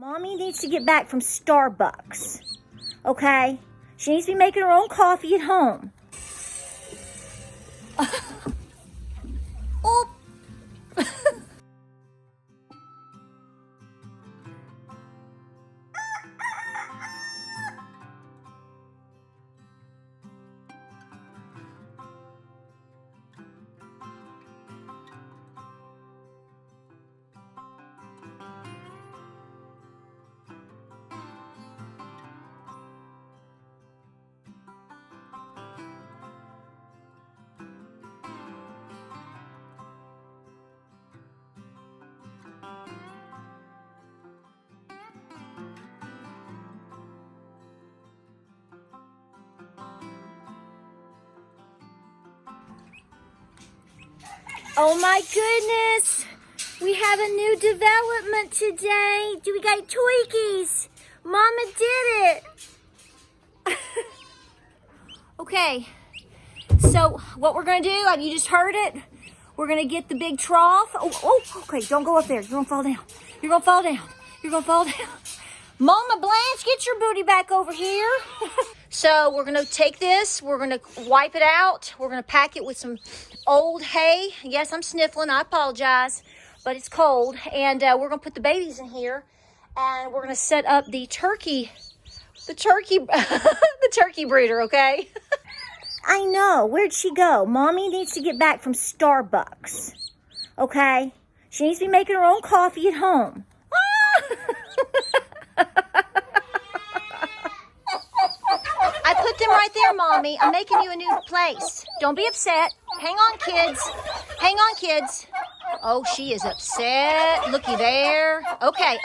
Mommy needs to get back from Starbucks, okay? She needs to be making her own coffee at home. Oh. Oh my goodness, we have a new development today. We got Twinkies. Mama did it. Okay, so what we're gonna do, you just heard it. We're gonna get the big trough. Oh, okay, don't go up there. You're gonna fall down. You're gonna fall down. You're gonna fall down. Mama Blanche, get your booty back over here. So we're gonna take this, we're gonna wipe it out. We're gonna pack it with some old hay. Yes, I'm sniffling, I apologize, but it's cold. And we're gonna put the babies in here and we're gonna set up the turkey the turkey brooder, okay? I know, where'd she go? Mommy needs to get back from Starbucks, okay? She needs to be making her own coffee at home. I put them right there, Mommy. I'm making you a new place. Don't be upset. Hang on, kids. Hang on, kids. Oh, she is upset. Looky there. Okay.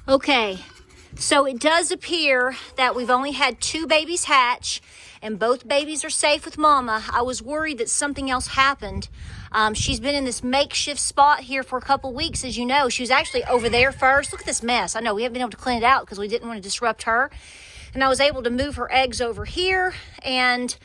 Okay, so it does appear that we've only had 2 babies hatch and both babies are safe with Mama. I was worried that something else happened. She's been in this makeshift spot here for a couple weeks, as you know. She was actually over there first. Look at this mess. I know we haven't been able to clean it out because we didn't want to disrupt her. And I was able to move her eggs over here, and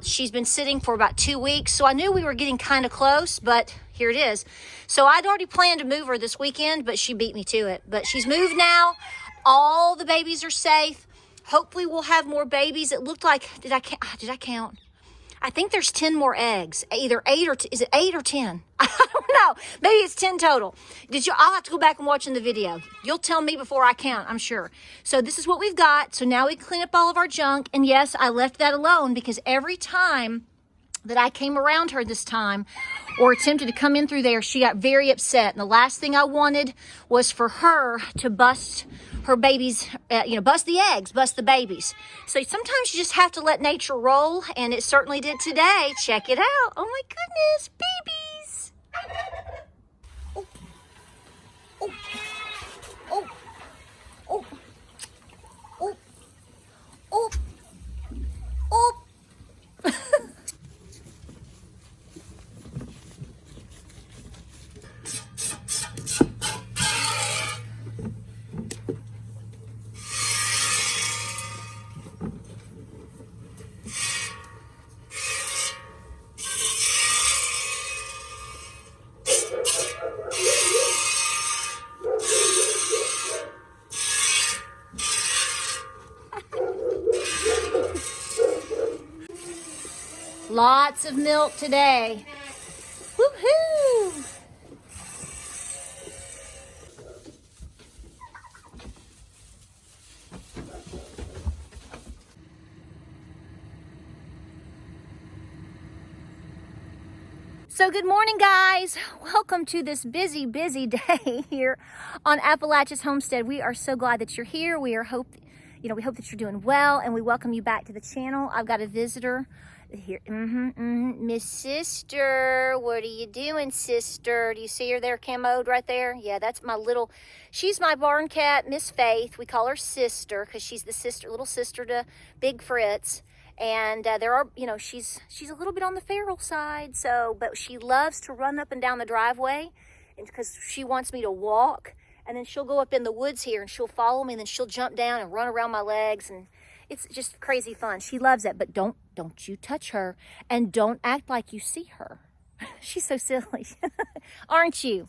she's been sitting for about 2 weeks. So I knew we were getting kind of close, but here it is. So I'd already planned to move her this weekend, but she beat me to it. But she's moved now. All the babies are safe. Hopefully we'll have more babies. It looked like, did I count? I think there's 10 more eggs. Either 8 or, is it 8 or 10? I don't know. Maybe it's 10 total. I'll have to go back and watch in the video. You'll tell me before I count, I'm sure. So this is what we've got. So now we can clean up all of our junk. And yes, I left that alone because every time that I came around her this time or attempted to come in through there, she got very upset. And the last thing I wanted was for her to bust her babies, bust the eggs, bust the babies. So sometimes you just have to let nature roll, and it certainly did today. Check it out. Oh my goodness, babies. Oh, oh, oh, oh, oh, oh, oh. lots of milk today. Woohoo! So good morning, guys. Welcome to this busy day here on Appalachia's Homestead. We are so glad that you're here. We hope that you're doing well, and we welcome you back to the channel. I've got a visitor here. Miss Sister, what are you doing, Sister? Do you see her there, camoed right there? Yeah, that's she's my barn cat, Miss Faith. We call her Sister because she's the little sister to Big Fritz. And she's a little bit on the feral side, but she loves to run up and down the driveway, and because she wants me to walk, and then she'll go up in the woods here and she'll follow me, and then she'll jump down and run around my legs, and it's just crazy fun. She loves it, but don't you touch her, and don't act like you see her. She's so silly, aren't you?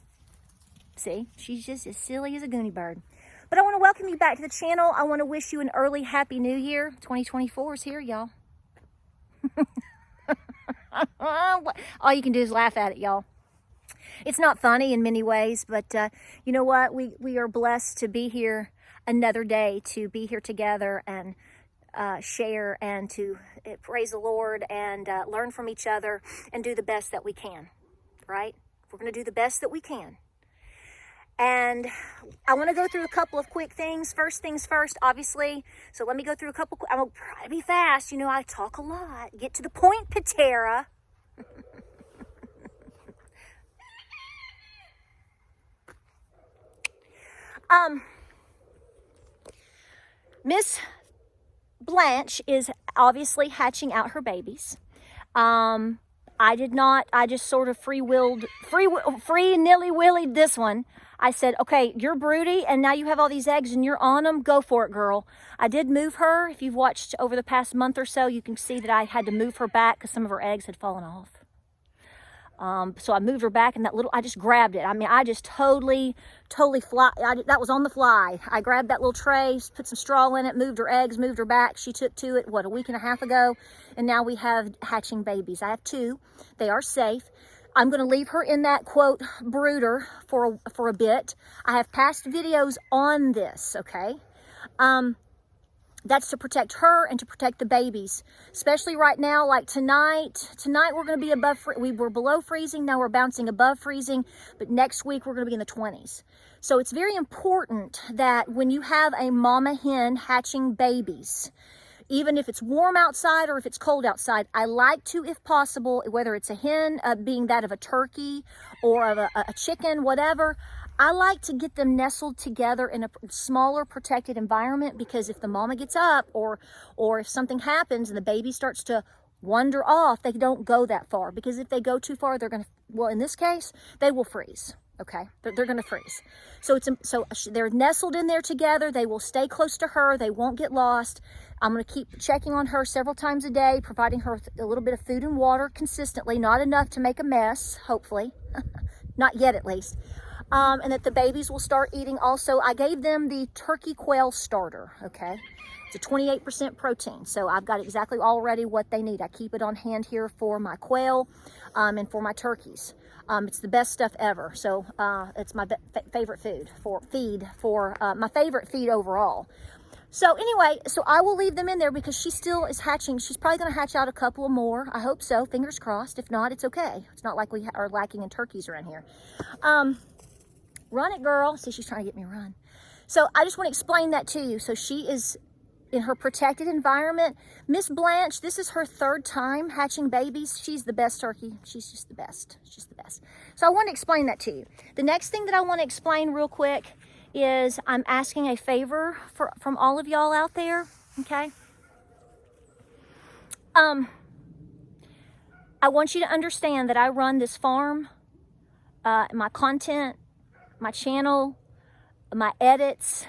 See, she's just as silly as a goonie bird. But I want to welcome you back to the channel. I want to wish you an early Happy New Year. 2024 is here, y'all. All you can do is laugh at it, y'all. It's not funny in many ways, but you know what? We are blessed to be here another day, to be here together and share and to praise the Lord and learn from each other and do the best that we can, right? We're going to do the best that we can. And I want to go through a couple of quick things. First things first, obviously. So let me go through a couple. I'm going to try to be fast. You know, I talk a lot. Get to the point, Patara. Miss Blanche is obviously hatching out her babies. I just sort of free nilly-willied this one. I said, okay, you're broody, and now you have all these eggs and you're on them. Go for it, girl. I did move her. If you've watched over the past month or so, you can see that I had to move her back because some of her eggs had fallen off. So I moved her back, and I just grabbed it. I mean, I just totally that was on the fly. I grabbed that little tray, put some straw in it, moved her eggs, moved her back. She took to it, a week and a half ago, and now we have hatching babies. I have 2. They are safe. I'm going to leave her in that, quote, brooder for a bit. I have past videos on this, okay? That's to protect her and to protect the babies, especially right now, like tonight we're going to be we were below freezing, now we're bouncing above freezing, but next week we're going to be in the 20s. So it's very important that when you have a mama hen hatching babies, even if it's warm outside or if it's cold outside, I like to, if possible, whether it's a hen being that of a turkey or of a chicken, whatever, I like to get them nestled together in a smaller protected environment, because if the mama gets up or if something happens and the baby starts to wander off, they don't go that far, because if they go too far, they're going to, well, in this case, they will freeze. Okay, they're going to freeze. So they're nestled in there together. They will stay close to her. They won't get lost. I'm going to keep checking on her several times a day, providing her with a little bit of food and water consistently, not enough to make a mess, hopefully, not yet at least. And that the babies will start eating. Also, I gave them the turkey quail starter, okay? It's a 28% protein, so I've got exactly already what they need. I keep it on hand here for my quail and for my turkeys. It's the best stuff ever, so it's my favorite feed my favorite feed overall. So anyway, so I will leave them in there because she still is hatching. She's probably going to hatch out a couple more. I hope so. Fingers crossed. If not, it's okay. It's not like we are lacking in turkeys around here. Run it, girl. See, she's trying to get me to run. So I just want to explain that to you. So she is in her protected environment. Miss Blanche, this is her 3rd time hatching babies. She's the best turkey. She's just the best. She's the best. So I want to explain that to you. The next thing that I want to explain real quick is I'm asking a favor from all of y'all out there, okay? I want you to understand that I run this farm, my content, my channel, my edits,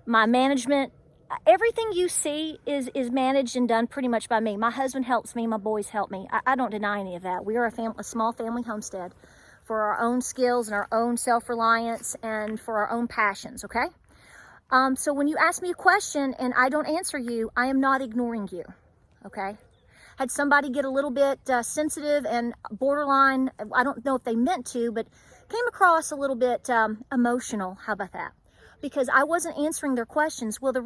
my management, everything you see is managed and done pretty much by me. My husband helps me, my boys help me. I don't deny any of that. We are a small family homestead for our own skills and our own self-reliance and for our own passions, okay? So when you ask me a question and I don't answer you, I am not ignoring you, okay? had somebody get a little bit sensitive and borderline, I don't know if they meant to, but came across a little bit emotional. How about that? Because I wasn't answering their questions. Well, I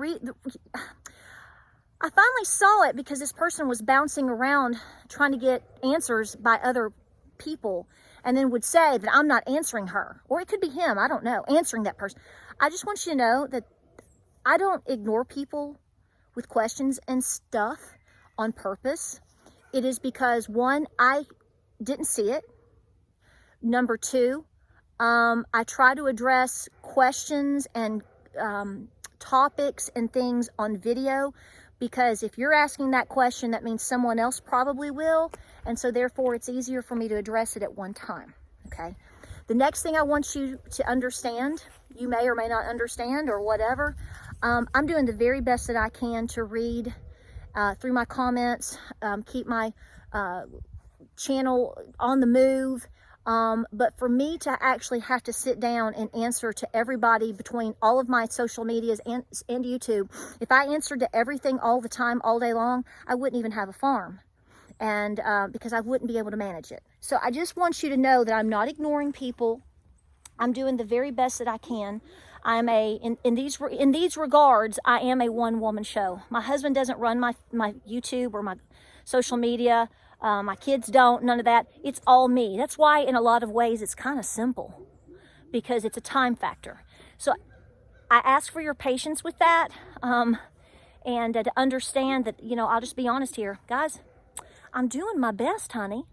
finally saw it because this person was bouncing around trying to get answers by other people, and then would say that I'm not answering her, or it could be him, I don't know, answering that person. I just want you to know that I don't ignore people with questions and stuff on purpose. It is because, one, I didn't see it. Number two, I try to address questions and topics and things on video, because if you're asking that question, that means someone else probably will, and so therefore it's easier for me to address it at one time, okay? The next thing I want you to understand, you may or may not understand or whatever, I'm doing the very best that I can to read through my comments, keep my channel on the move, but for me to actually have to sit down and answer to everybody between all of my social medias and YouTube, if I answered to everything all the time, all day long, I wouldn't even have a farm, and because I wouldn't be able to manage it. So I just want you to know that I'm not ignoring people. I'm doing the very best that I can. I'm in these regards, I am a one-woman show. My husband doesn't run my YouTube or my social media. My kids don't, none of that. It's all me. That's why in a lot of ways it's kind of simple, because it's a time factor. So I ask for your patience with that, and to understand that, you know, I'll just be honest here. Guys, I'm doing my best, honey.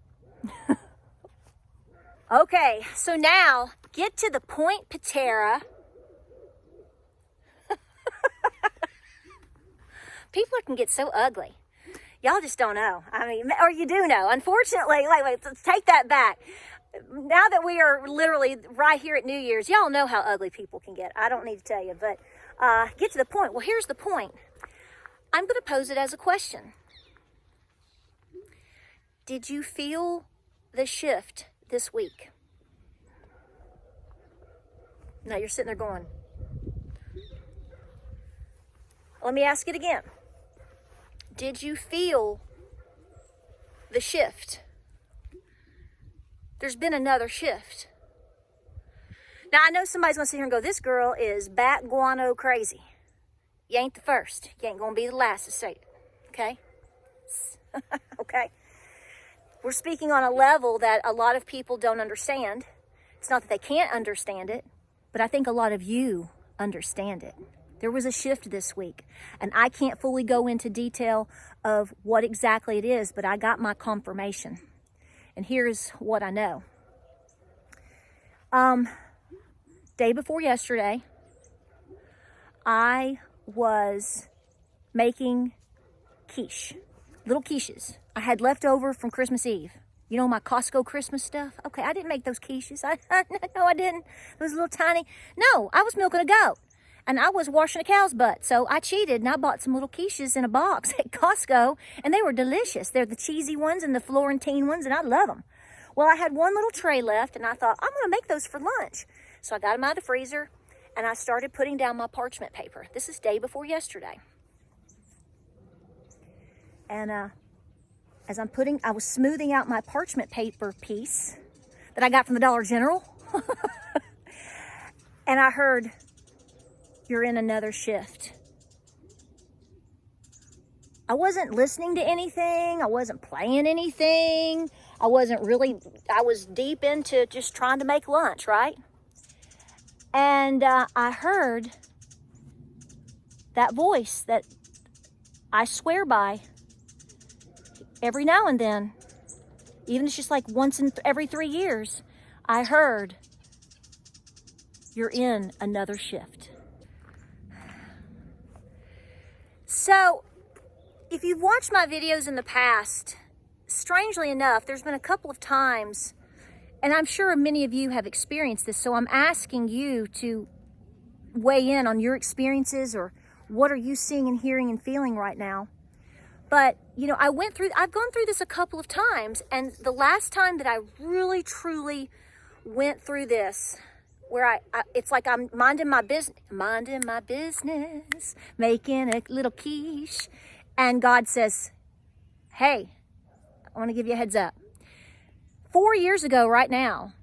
Okay, so now get to the point, Patara. People can get so ugly. Y'all just don't know. I mean, or you do know. Unfortunately, wait, let's take that back. Now that we are literally right here at New Year's, y'all know how ugly people can get. I don't need to tell you, but get to the point. Well, here's the point. I'm going to pose it as a question. Did you feel the shift this week? Now you're sitting there going, let me ask it again. Did you feel the shift? There's been another shift. Now, I know somebody's going to sit here and go, this girl is bat guano crazy. You ain't the first. You ain't going to be the last to say it. Okay? Okay? We're speaking on a level that a lot of people don't understand. It's not that they can't understand it, but I think a lot of you understand it. There was a shift this week, and I can't fully go into detail of what exactly it is, but I got my confirmation. And here's what I know. Day before yesterday, I was making quiche, little quiches. I had left over from Christmas Eve. You know, my Costco Christmas stuff? Okay, I didn't make those quiches. No, I didn't. Those little tiny. No, I was milking a goat. And I was washing a cow's butt. So I cheated and I bought some little quiches in a box at Costco. And they were delicious. They're the cheesy ones and the Florentine ones, and I love them. Well, I had one little tray left, and I thought, I'm going to make those for lunch. So I got them out of the freezer, and I started putting down my parchment paper. This is day before yesterday. And as I was smoothing out my parchment paper piece that I got from the Dollar General. And I heard, you're in another shift. I wasn't listening to anything. I wasn't playing anything. I was deep into just trying to make lunch, right? And I heard that voice that I swear by every now and then, even if it's just like once in every 3 years, I heard, you're in another shift. So, if you've watched my videos in the past, strangely enough, there's been a couple of times, and I'm sure many of you have experienced this, so I'm asking you to weigh in on your experiences, or what are you seeing and hearing and feeling right now. But, you know, I've gone through this a couple of times, and the last time that I really, truly went through this, where it's like I'm minding my business, making a little quiche, and God says, hey, want to give you a heads up. 4 years ago right now,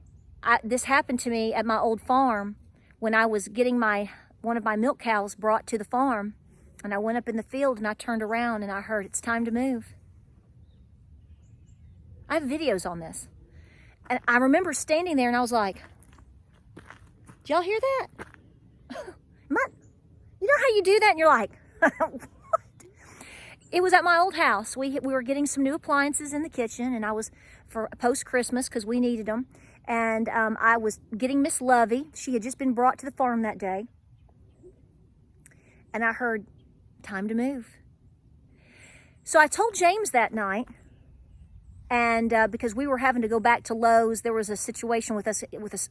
this happened to me at my old farm when I was getting one of my milk cows brought to the farm. And I went up in the field and I turned around and I heard, it's time to move. I have videos on this. And I remember standing there and I was like, did y'all hear that? You know how you do that and you're like, what? It was at my old house. We were getting some new appliances in the kitchen, and I was for post-Christmas because we needed them. And I was getting Miss Lovey. She had just been brought to the farm that day. And I heard, time to move. So I told James that night, and because we were having to go back to Lowe's, there was a situation with us.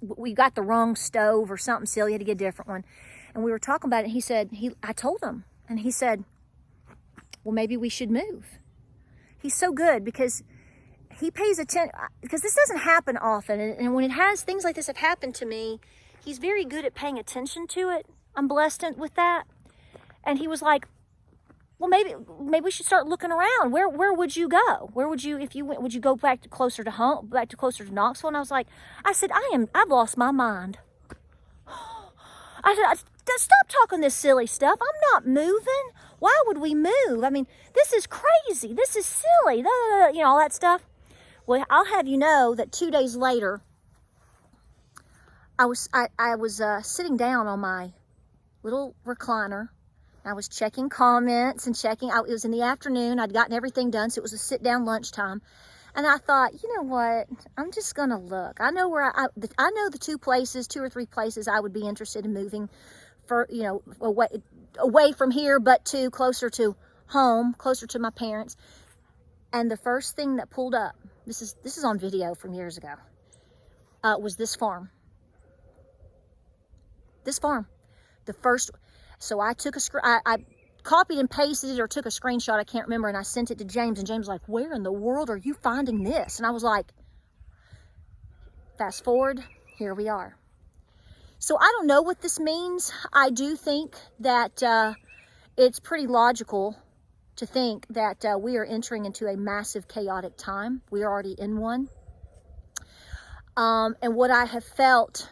We got the wrong stove or something silly. Had to get a different one. And we were talking about it. And he said, I told him, and he said, well, maybe we should move. He's so good because he pays attention, because this doesn't happen often. And when things like this have happened to me, he's very good at paying attention to it. I'm blessed with that. And he was like, well, maybe we should start looking around. Where would you go? Where would you, if you went, would you go back to closer to home, closer to Knoxville? And I said, I've lost my mind. I said, stop talking this silly stuff. I'm not moving. Why would we move? I mean, this is crazy. This is silly. You know, all that stuff. Well, I'll have you know that 2 days later, I was sitting down on my little recliner. I was checking comments and checking. It was in the afternoon. I'd gotten everything done, so it was a sit-down lunchtime. And I thought, you know what? I'm just going to look. I know I know the 2 or 3 places I would be interested in moving for, you know, away from here, but closer to home, closer to my parents. And the first thing that pulled up, this is on video from years ago, was this farm. This farm. The first. So I took I copied and pasted it or took a screenshot, I can't remember, and I sent it to James, and James was like, where in the world are you finding this? And I was like, fast forward, here we are. So I don't know what this means. I do think that it's pretty logical to think that we are entering into a massive chaotic time. We are already in one. And what I have felt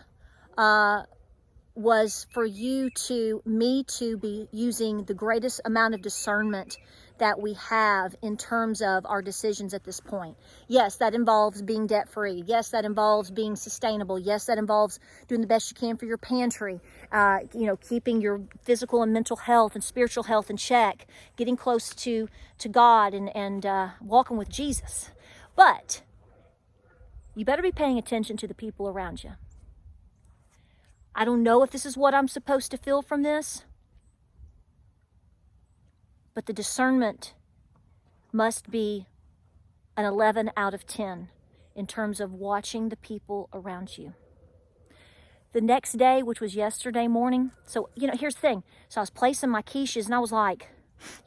was for me to be using the greatest amount of discernment that we have in terms of our decisions at this point. Yes, that involves being debt-free. Yes, that involves being sustainable. Yes, that involves doing the best you can for your pantry, you know, keeping your physical and mental health and spiritual health in check, getting close to God and walking with Jesus. But you better be paying attention to the people around you. I don't know if this is what I'm supposed to feel from this, but the discernment must be an 11 out of 10 in terms of watching the people around you. The next day, which was yesterday morning, so, you know, here's the thing. So I was placing my quiches, and I was like,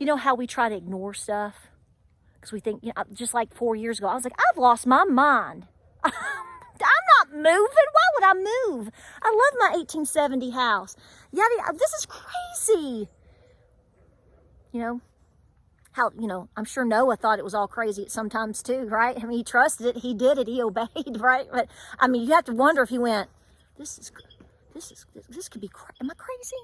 you know how we try to ignore stuff? Because we think, you know, just like 4 years ago, I was like, I've lost my mind. I'm not moving. Why would I move? I love my 1870 house. Yada, this is crazy. You know, how, you know, I'm sure Noah thought it was all crazy at sometimes too, right? I mean, he trusted it, he did it, he obeyed, right? But I mean, you have to wonder if he went, this could be, am I crazy?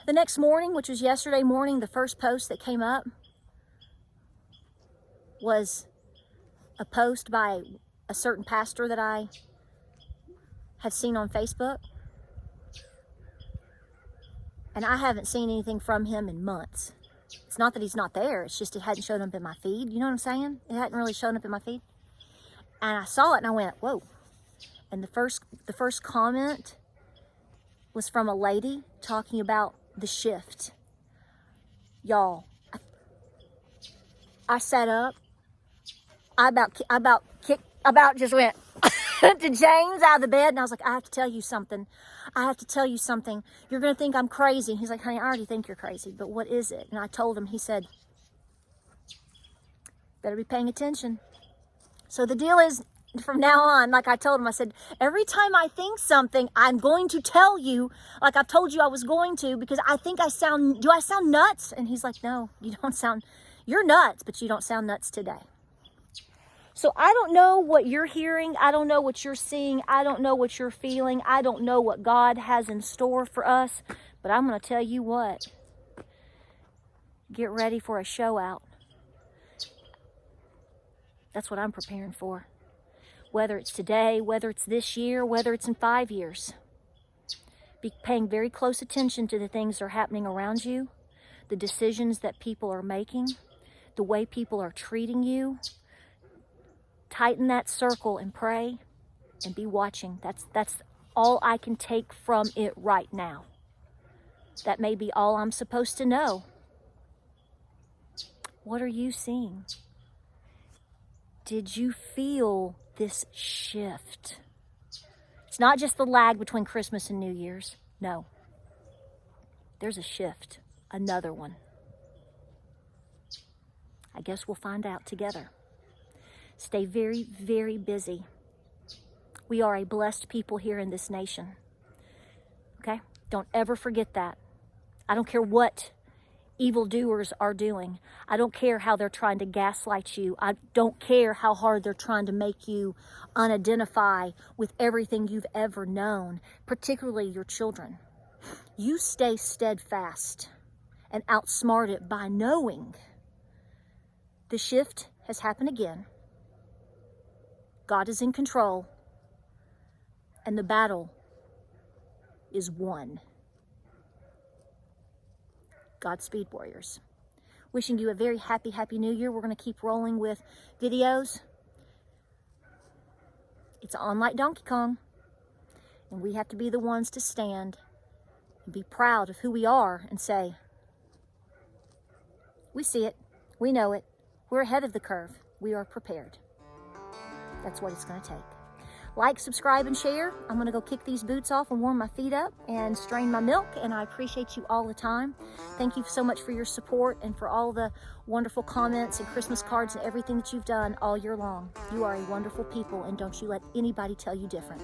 The next morning, which was yesterday morning, the first post that came up was a post by a certain pastor that I had seen on Facebook. And I haven't seen anything from him in months. It's not that he's not there. It's just it hadn't shown up in my feed. You know what I'm saying? It hadn't really shown up in my feed. And I saw it and I went, whoa. And the first comment was from a lady talking about the shift. Y'all, I sat up. I about just went to James out of the bed, and I was like, I have to tell you something. You're going to think I'm crazy. And he's like, honey, I already think you're crazy, but what is it? And I told him, he said, better be paying attention. So the deal is, from now on, like I told him, I said, every time I think something, I'm going to tell you, like I've told you I was going to, because I think do I sound nuts? And he's like, no, you don't sound, you're nuts, but you don't sound nuts today. So I don't know what you're hearing. I don't know what you're seeing. I don't know what you're feeling. I don't know what God has in store for us, but I'm going to tell you what. Get ready for a show out. That's what I'm preparing for. Whether it's today, whether it's this year, whether it's in 5 years. Be paying very close attention to the things that are happening around you, the decisions that people are making, the way people are treating you. Tighten that circle and pray and be watching. That's all I can take from it right now. That may be all I'm supposed to know. What are you seeing? Did you feel this shift? It's not just the lag between Christmas and New Year's. No. There's a shift. Another one. I guess we'll find out together. Stay very, very busy. We are a blessed people here in this nation. Okay? Don't ever forget that. I don't care what evildoers are doing. I don't care how they're trying to gaslight you. I don't care how hard they're trying to make you unidentify with everything you've ever known, particularly your children. You stay steadfast and outsmart it by knowing the shift has happened again. God is in control, and the battle is won. Godspeed, warriors. Wishing you a very happy, happy New Year. We're going to keep rolling with videos. It's on like Donkey Kong, and we have to be the ones to stand and be proud of who we are and say, we see it, we know it, we're ahead of the curve, we are prepared. That's what it's going to take. Like, subscribe, and share. I'm going to go kick these boots off and warm my feet up and strain my milk, and I appreciate you all the time. Thank you so much for your support and for all the wonderful comments and Christmas cards and everything that you've done all year long. You are a wonderful people, and don't you let anybody tell you different.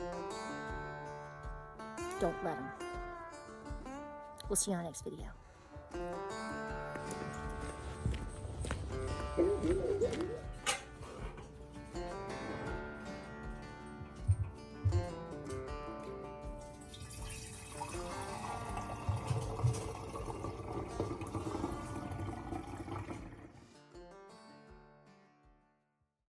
Don't let them. We'll see you on the next video.